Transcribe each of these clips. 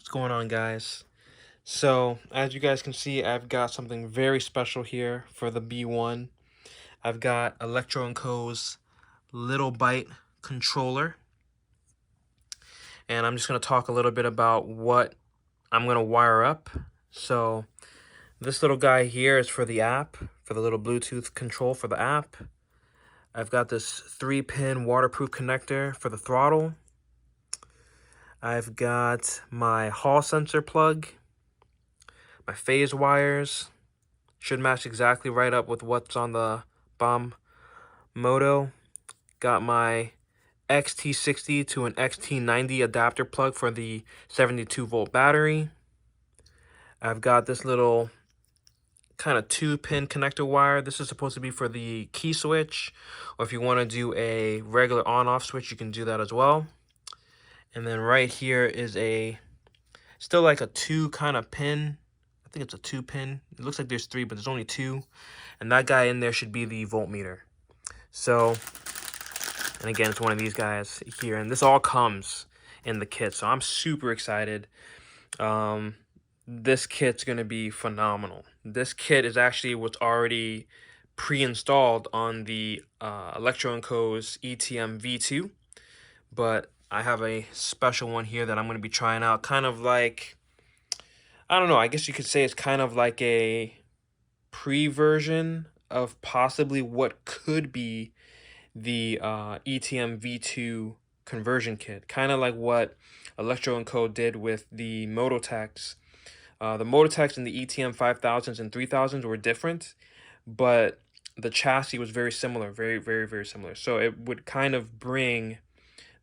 What's going on, guys? So, as you guys can see, I've got something very special here for the B1. I've got Electro and Co.'s Little Byte controller, and I'm just going to talk a little bit about what I'm going to wire up. So, this little guy here is for the app, for the little Bluetooth control for the app. I've got this 3-pin waterproof connector for the throttle. I've got my hall sensor plug, my phase wires. Should match exactly right up with what's on the Bombmoto. Got my XT60 to an XT90 adapter plug for the 72-volt battery. I've got this little kind of 2-pin connector wire. This is supposed to be for the key switch, or if you want to do a regular on-off switch, you can do that as well. And then right here is still like a 2 kind of pin. I think it's a 2-pin. It looks like there's 3, but there's only 2. And that guy in there should be the voltmeter. So, and again, it's one of these guys here. And this all comes in the kit. So I'm super excited. This kit's going to be phenomenal. This kit is actually what's already pre-installed on the Electro & Co.'s ETM V2. But I have a special one here that I'm going to be trying out. Kind of like, I don't know, I guess you could say it's kind of like a pre-version of possibly what could be the ETM V2 conversion kit. Kind of like what Electro & Co. did with the Mototechs. The Mototechs and the ETM 5000s and 3000s were different, but the chassis was very similar, very, very, very similar. So it would kind of bring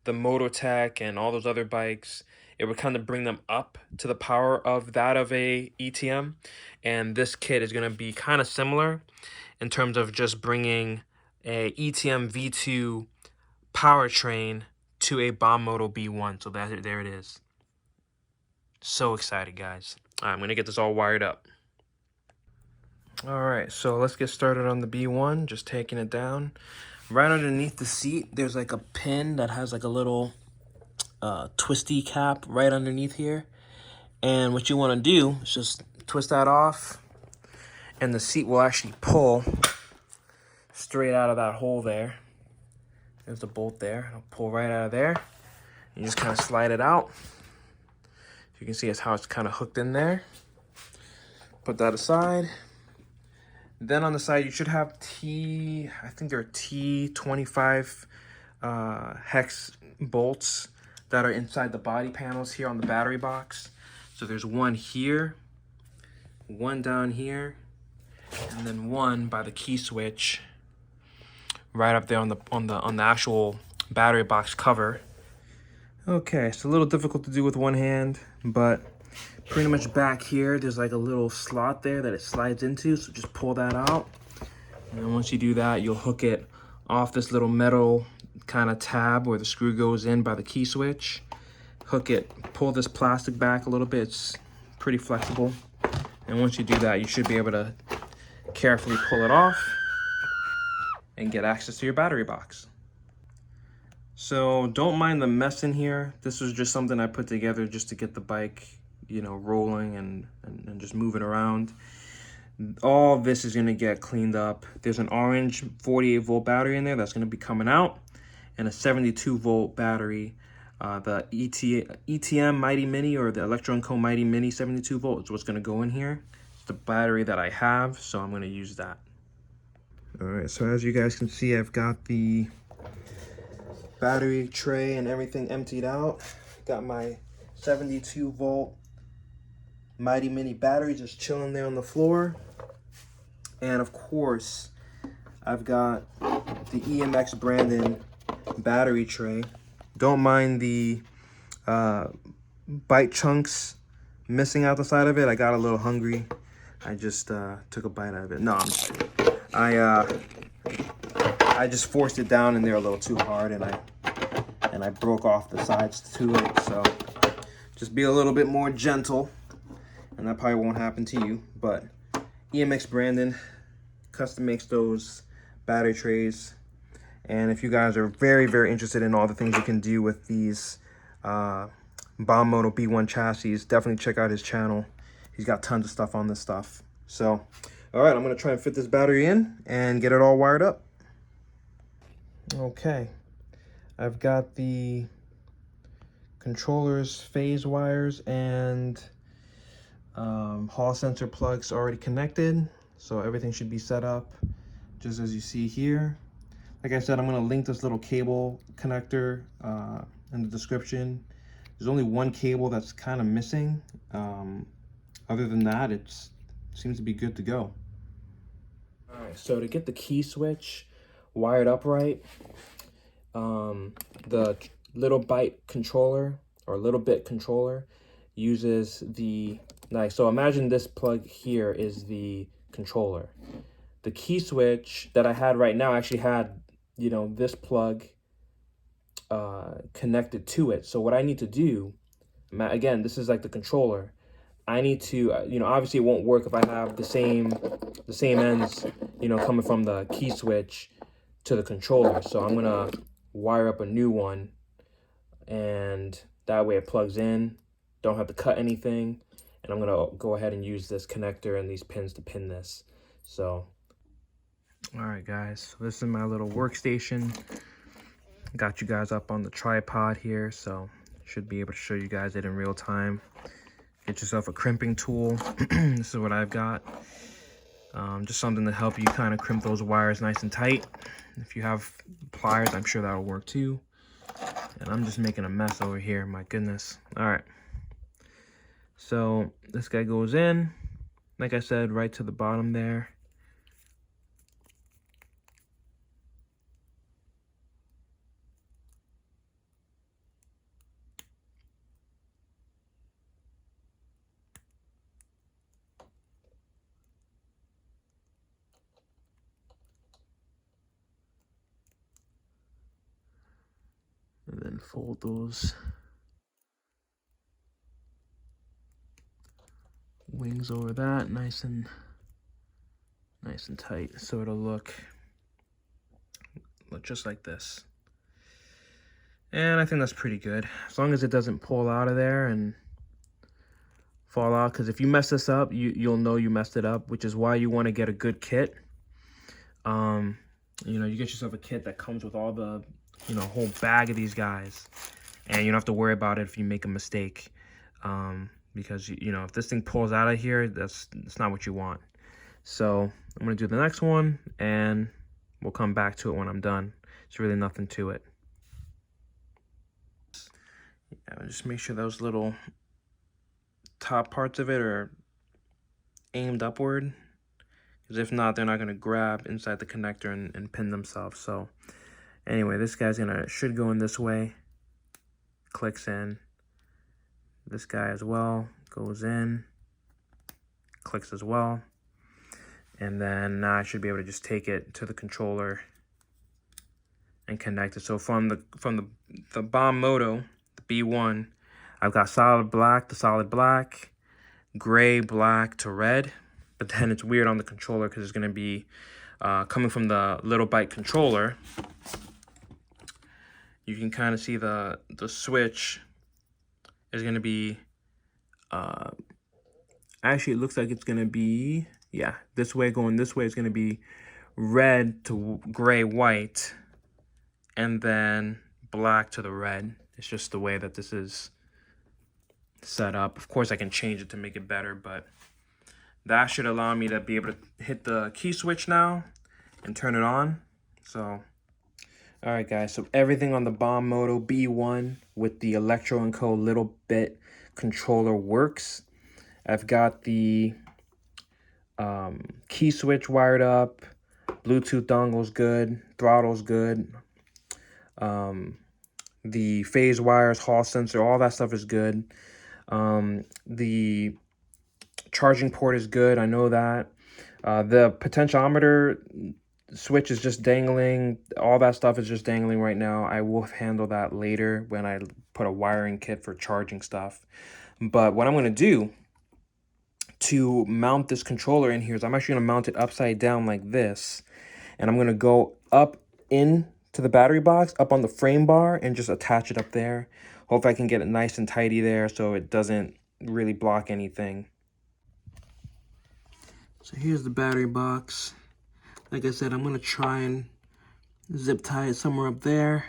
the Mototech and all those other bikes, it would kind of bring them up to the power of that of a ETM. And this kit is going to be kind of similar in terms of just bringing a ETM V2 powertrain to a Bombmoto B1. So there it is. So excited, guys. All right, I'm going to get this all wired up. All right, so let's get started on the B1. Just taking it down. Right underneath the seat, there's like a pin that has like a little twisty cap right underneath here. And what you want to do is just twist that off, and the seat will actually pull straight out of that hole there. There's the bolt there. It'll pull right out of there. You just kind of slide it out. You can see it's how it's kind of hooked in there. Put that aside. Then on the side, you should have I think they're T25 hex bolts that are inside the body panels here on the battery box. So there's one here, one down here, and then one by the key switch right up there on the actual battery box cover. Okay, it's a little difficult to do with one hand, but pretty much back here, there's like a little slot there that it slides into, so just pull that out. And then once you do that, you'll hook it off this little metal kind of tab where the screw goes in by the key switch. Hook it, pull this plastic back a little bit. It's pretty flexible. And once you do that, you should be able to carefully pull it off and get access to your battery box. So don't mind the mess in here. This was just something I put together just to get the bike, you know, rolling and just moving around. All this is going to get cleaned up. There's an orange 48-volt battery in there that's going to be coming out, and a 72-volt battery. The ETM Mighty Mini, or the Electro & Co. Mighty Mini 72-volt is what's going to go in here. It's the battery that I have, so I'm going to use that. All right, so as you guys can see, I've got the battery tray and everything emptied out. Got my 72-volt Mighty Mini battery just chilling there on the floor. And of course, I've got the EMX Brandon battery tray. Don't mind the bite chunks missing out the side of it. I got a little hungry. I just took a bite out of it. No, I'm just kidding. I just forced it down in there a little too hard, and I broke off the sides to it. So just be a little bit more gentle, and that probably won't happen to you. But EMX Brandon custom makes those battery trays. And if you guys are very, very interested in all the things you can do with these Bombmoto B1 chassis. Definitely check out his channel. He's got tons of stuff on this stuff. So, all right, I'm gonna try and fit this battery in and get it all wired up. Okay, I've got the controller's phase wires and Hall sensor plugs already connected, so everything should be set up just as you see here. Like I said, I'm going to link this little cable connector in the description. There's only one cable that's kind of missing. Other than that, it seems to be good to go. All right, so to get the key switch wired up right, the little bit controller uses the, like, so imagine this plug here is the controller. The key switch that I had right now actually had, you know, this plug connected to it. So what I need to do, again, this is like the controller. I need to, you know, obviously it won't work if I have the same ends, you know, coming from the key switch to the controller. So I'm gonna wire up a new one, and that way it plugs in, don't have to cut anything, and I'm gonna go ahead and use this connector and these pins to pin this. So, all right guys, so this is my little workstation. Got you guys up on the tripod here, so should be able to show you guys it in real time. Get yourself a crimping tool. This is what I've got. Just something to help you kind of crimp those wires nice and tight. If you have pliers, I'm sure that'll work too. And I'm just making a mess over here, my goodness. All right. So this guy goes in, like I said, right to the bottom there. And then fold those wings over that, nice and tight, so it'll look just like this. And I think that's pretty good, as long as it doesn't pull out of there and fall out, because if you mess this up, you'll know you messed it up, which is why you want to get a good kit. You know, you get yourself a kit that comes with all the, you know, whole bag of these guys, and you don't have to worry about it if you make a mistake, because you know, if this thing pulls out of here, that's not what you want. So I'm gonna do the next one, and we'll come back to it when I'm done. It's really nothing to it. Yeah, just make sure those little top parts of it are aimed upward, because if not, they're not going to grab inside the connector and pin themselves. So anyway, this guy's should go in this way, clicks in. This guy as well goes in, clicks as well. And then now I should be able to just take it to the controller and connect it. So from the Bombmoto, the B1, I've got solid black to solid black, gray, black to red. But then it's weird on the controller because it's going to be coming from the little bite controller. You can kind of see the switch is going to be, actually it looks like it's going to be, yeah, this way going this way is going to be red to gray, white, and then black to the red. It's just the way that this is set up. Of course, I can change it to make it better, but that should allow me to be able to hit the key switch now and turn it on. So, all right, guys. So everything on the Bombmoto B1 with the Electro and Co. little bit controller works. I've got the key switch wired up. Bluetooth dongle's good. Throttle's good. The phase wires, Hall sensor, all that stuff is good. The charging port is good, I know that. The potentiometer switch is just dangling. All that stuff is just dangling right now. I will handle that later when I put a wiring kit for charging stuff. But what I'm going to do to mount this controller in here is I'm actually going to mount it upside down like this. And I'm going to go up in to the battery box up on the frame bar and just attach it up there. Hope I can get it nice and tidy there so it doesn't really block anything. So here's the battery box. Like I said, I'm gonna try and zip tie it somewhere up there,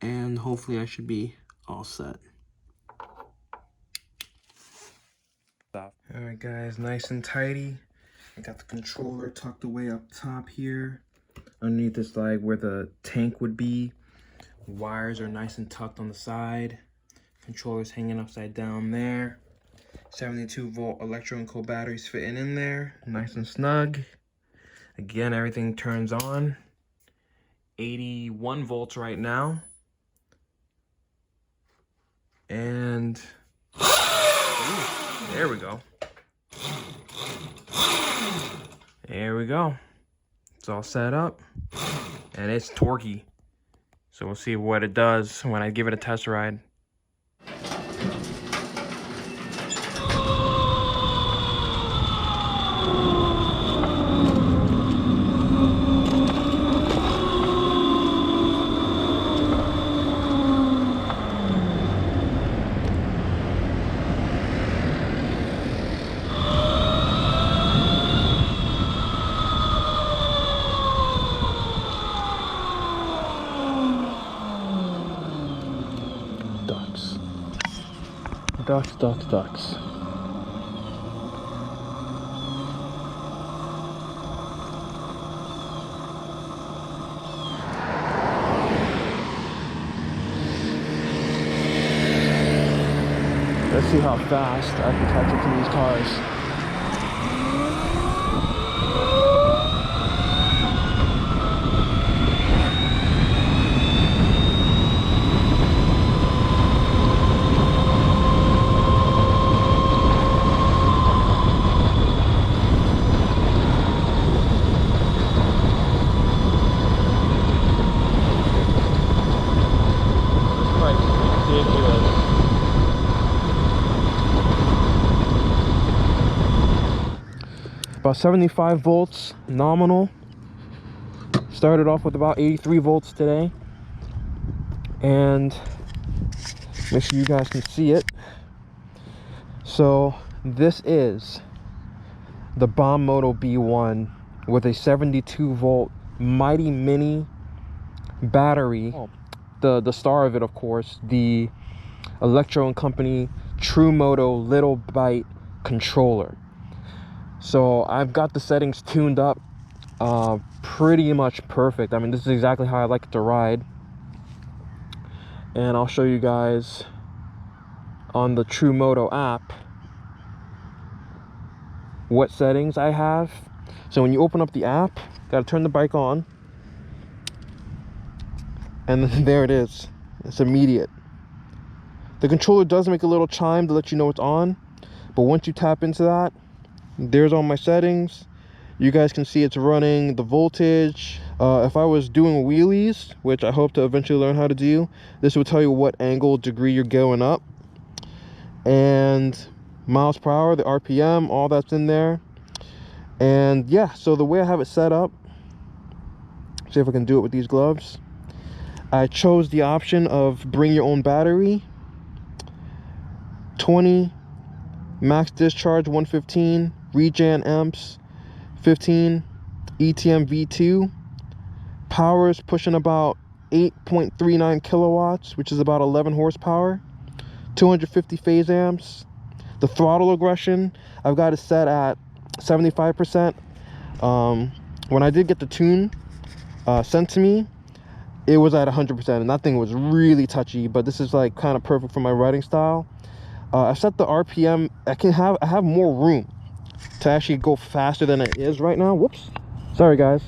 and hopefully I should be all set. Alright guys, nice and tidy. I got the controller tucked away up top here. Underneath this, like where the tank would be. Wires are nice and tucked on the side. Controller's hanging upside down there. 72-volt Electro and Co batteries fitting in there, nice and snug. Again, everything turns on. 81 volts right now. And ooh, there we go. There we go. It's all set up. And it's torquey. So we'll see what it does when I give it a test ride. Ducks. Let's see how fast I can catch up to these cars. About 75 volts nominal. Started off with about 83 volts today. And make sure you guys can see it. So this is the Bombmoto B1 with a 72 volt Mighty Mini battery. The star of it, of course, the Electro and Company True Moto Little Byte controller. So I've got the settings tuned up pretty much perfect. I mean, this is exactly how I like it to ride. And I'll show you guys on the True Moto app what settings I have. So when you open up the app, gotta turn the bike on. And then there it is. It's immediate. The controller does make a little chime to let you know it's on. But once you tap into that, there's all my settings. You guys can see it's running the voltage. If I was doing wheelies, which I hope to eventually learn how to do, this will tell you what angle, degree you're going up. And miles per hour, the RPM, all that's in there. And yeah, so the way I have it set up, see if I can do it with these gloves. I chose the option of bring your own battery, 20, max discharge 115, regen amps 15, ETM V2, power is pushing about 8.39 kilowatts, which is about 11 horsepower, 250 phase amps. The throttle aggression, I've got it set at 75%. When I did get the tune sent to me, it was at 100%, and that thing was really touchy, but this is like kind of perfect for my riding style. I set the RPM. I have more room to actually go faster than it is right now. Whoops, sorry guys.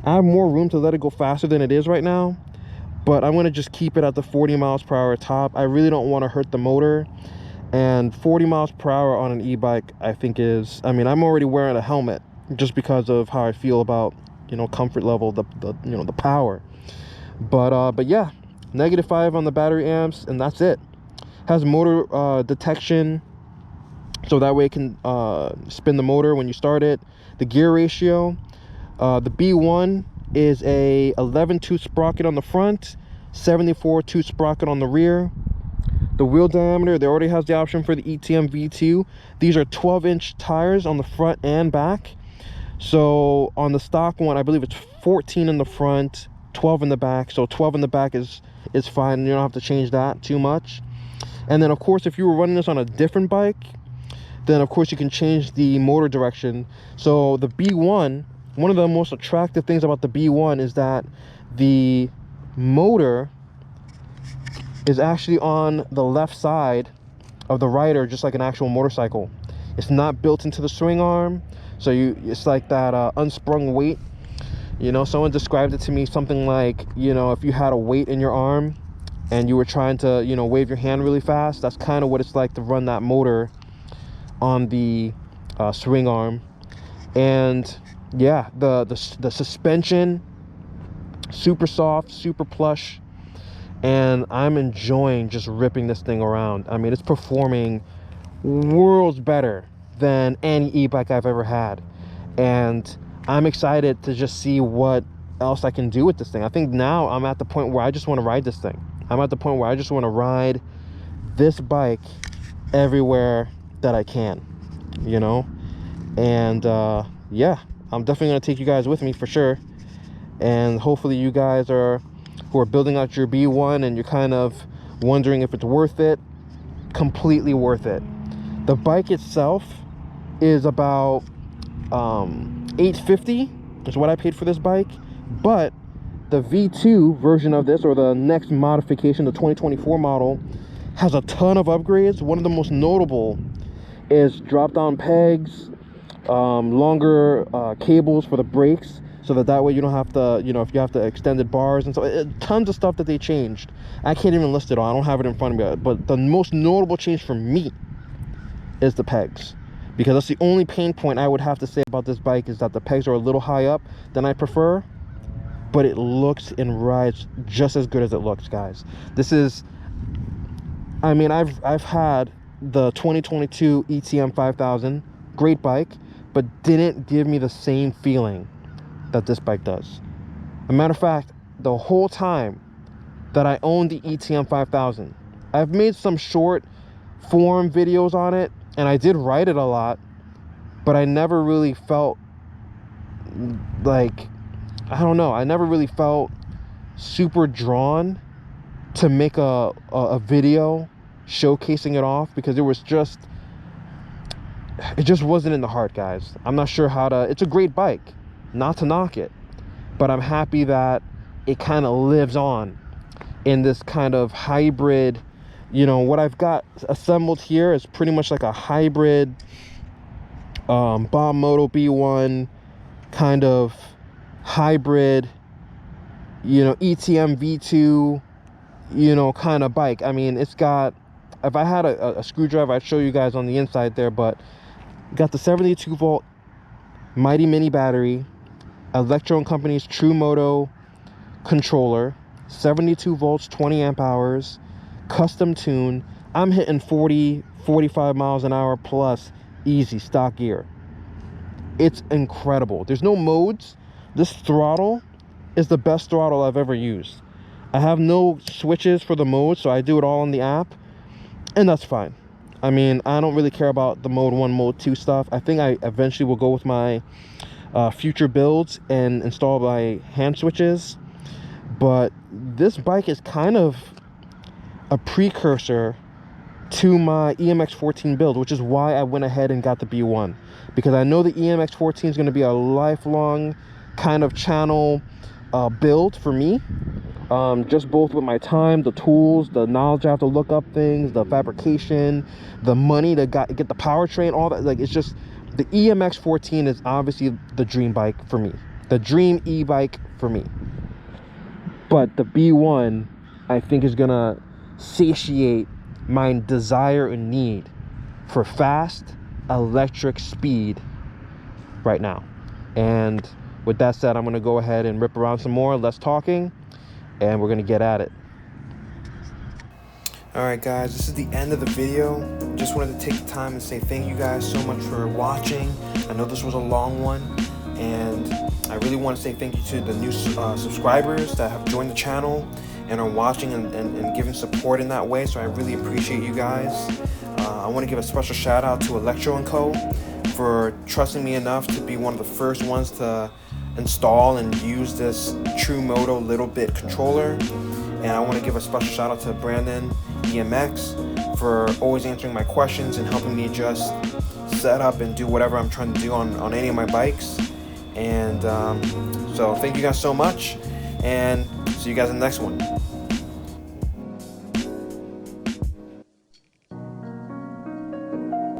I have more room to let it go faster than it is right now, but I'm gonna just keep it at the 40 miles per hour top. I really don't want to hurt the motor, and 40 miles per hour on an e-bike, I think is, I mean, I'm already wearing a helmet just because of how I feel about, you know, comfort level, the power. But yeah, -5 on the battery amps, and that's it. Has motor detection, so that way it can spin the motor when you start it. The gear ratio, the B1 is a 11-tooth sprocket on the front, 74-tooth sprocket on the rear. The wheel diameter, they already has the option for the ETM V2. These are 12-inch tires on the front and back. So on the stock one, I believe it's 14 in the front, 12 in the back. So 12 in the back is fine. You don't have to change that too much. And then of course, if you were running this on a different bike, then of course you can change the motor direction. So the B1, one of the most attractive things about the B1 is that the motor is actually on the left side of the rider, just like an actual motorcycle. It's not built into the swing arm, so it's like that unsprung weight. You know, someone described it to me something like, you know, if you had a weight in your arm and you were trying to, you know, wave your hand really fast, that's kind of what it's like to run that motor on the swing arm. And yeah, the suspension, super soft, super plush, and I'm enjoying just ripping this thing around. I mean, it's performing worlds better than any e-bike I've ever had, and I'm excited to just see what else I can do with this thing. I think now I'm at the point where I just want to ride this thing. I'm at the point where I just want to ride this bike everywhere that I can, you know. And yeah, I'm definitely going to take you guys with me for sure. And hopefully you guys who are building out your B1 and you're kind of wondering if it's worth it, completely worth it. The bike itself is about $850 is what I paid for this bike, but the V2 version of this, or the next modification, the 2024 model, has a ton of upgrades. One of the most notable is drop down pegs, longer cables for the brakes, so that way you don't have to, you know, if you have to extended bars and so tons of stuff that they changed. I can't even list it all. I don't have it in front of me, but the most notable change for me is the pegs, because that's the only pain point I would have to say about this bike, is that the pegs are a little high up than I prefer, but it looks and rides just as good as it looks, guys. This is, I mean, I've had the 2022 ETM 5000, great bike, but didn't give me the same feeling that this bike does. As a matter of fact, the whole time that I owned the ETM 5000, I've made some short form videos on it, and I did ride it a lot, but I never really felt like, I don't know, I never really felt super drawn to make a video showcasing it off, because it just wasn't in the heart, guys. I'm not sure how to, it's a great bike, not to knock it, but I'm happy that it kind of lives on in this kind of hybrid. You know, what I've got assembled here is pretty much like a hybrid Bombmoto B1 kind of hybrid, you know, ETM V2, you know, kind of bike. I mean, it's got, if I had a screwdriver, I'd show you guys on the inside there, but got the 72 volt Mighty Mini battery, Electro and Company's True Moto controller, 72 volts, 20 amp hours, custom tune. I'm hitting 40-45 miles an hour plus easy stock gear. It's incredible. There's no modes. This throttle is the best throttle I've ever used. I have no switches for the modes, so I do it all on the app, and that's fine. I mean, I don't really care about the mode 1, mode 2 stuff. I think I eventually will go with my future builds and install my hand switches, but this bike is kind of a precursor to my EMX14 build, which is why I went ahead and got the B1, because I know the EMX14 is going to be a lifelong kind of channel build for me, just both with my time, the tools, the knowledge I have to look up things, the fabrication, the money to get the powertrain, all that. Like, it's just, the EMX14 is obviously the dream bike for me, the dream e-bike for me. But the B1, I think, is gonna satiate my desire and need for fast electric speed right now. And with that said, I'm gonna go ahead and rip around some more, less talking, and we're gonna get at it. Alright guys, this is the end of the video. Just wanted to take the time and say thank you guys so much for watching. I know this was a long one, and I really want to say thank you to the new subscribers that have joined the channel and are watching and giving support in that way. So I really appreciate you guys. I want to give a special shout out to Electro and Co. for trusting me enough to be one of the first ones to install and use this True Moto little bit controller. And I want to give a special shout out to Brandon EMX for always answering my questions and helping me just set up and do whatever I'm trying to do on any of my bikes. And so thank you guys so much, and see you guys in the next one.